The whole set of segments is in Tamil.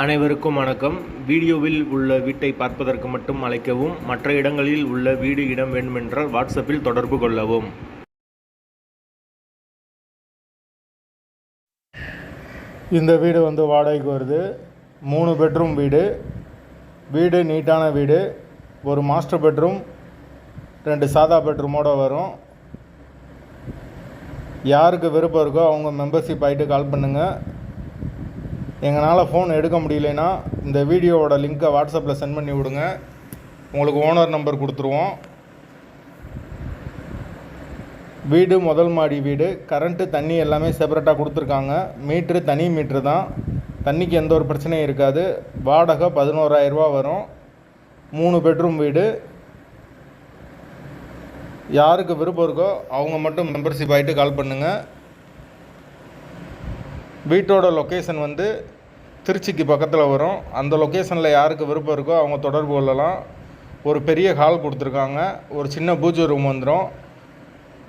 அனைவருக்கும் வணக்கம். வீடியோவில் உள்ள வீட்டை பார்ப்பதற்கு மட்டும் அழைக்கவும். மற்ற இடங்களில் உள்ள வீடு இடம் வேண்டுமென்றால் வாட்ஸ்அப்பில் தொடர்பு கொள்ளவும். இந்த வீடு வாடகைக்கு வருது. 3 பெட்ரூம் வீடு. வீடு நீட்டான வீடு. ஒரு மாஸ்டர் பெட்ரூம், 2 சாதா பெட்ரூமோடு வரும். யாருக்கு விருப்பம் இருக்கோ அவங்க மெம்பர்ஷிப் ஆகிட்டு கால் பண்ணுங்கள். எங்களால் ஃபோன் எடுக்க முடியலைன்னா இந்த வீடியோவோட லிங்க்கை வாட்ஸ்அப்பில் சென்ட் பண்ணி விடுங்க. உங்களுக்கு ஓனர் நம்பர் கொடுத்துருவோம். வீடு முதல் மாடி வீடு. கரண்ட்டு தண்ணி எல்லாமே செப்பரேட்டாக கொடுத்துருக்காங்க. மீட்ரு தனி மீட்ரு தான். தண்ணிக்கு எந்த ஒரு பிரச்சனையும் இருக்காது. வாடகை 11,000 ரூபா வரும். 3 பெட்ரூம் வீடு. யாருக்கு விருப்பம் இருக்கோ அவங்க மட்டும் மெம்பர்ஷிப் ஆகிட்டு கால் பண்ணுங்கள். வீட்டோட லொக்கேஷன் திருச்சிக்கு பக்கத்தில் வரும். அந்த லொக்கேஷனில் யாருக்கு விருப்பம் இருக்கோ அவங்க தொடர்பு கொள்ளலாம். ஒரு பெரிய ஹால் கொடுத்துருக்காங்க. ஒரு சின்ன பூஜை ரூம் வந்துடும்.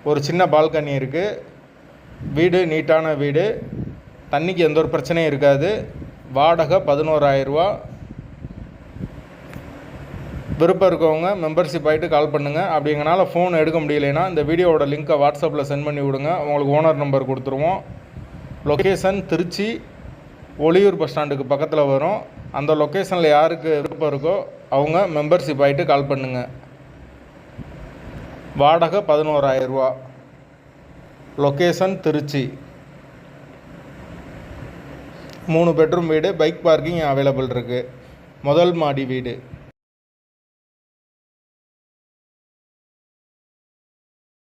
ஒரு சின்ன பால்கனி இருக்குது. வீடு நீட்டான வீடு. தண்ணிக்கு எந்த ஒரு பிரச்சனையும் இருக்காது. வாடகை 11,000 ரூபா. விருப்பம் இருக்கவங்க மெம்பர்ஷிப் ஆகிட்டு கால் பண்ணுங்கள். அப்படி எங்களால் ஃபோன் எடுக்க முடியலைன்னா இந்த வீடியோவோட லிங்க்கை வாட்ஸ்அப்பில் சென்ட் பண்ணி விடுங்க. உங்களுக்கு ஓனர் நம்பர் கொடுத்துருவோம். லொக்கேஷன் திருச்சி ஒளியூர் பஸ் ஸ்டாண்டுக்கு பக்கத்தில் வரும். அந்த லொக்கேஷனில் யாருக்கு விருப்பம் இருக்கோ அவங்க மெம்பர்ஷிப் ஆகிட்டு கால் பண்ணுங்கள். வாடகை 11,000 ரூபா. லொக்கேஷன் திருச்சி. 3 பெட்ரூம் வீடு. பைக் பார்க்கிங் அவைலபிள் இருக்குது. முதல் மாடி வீடு.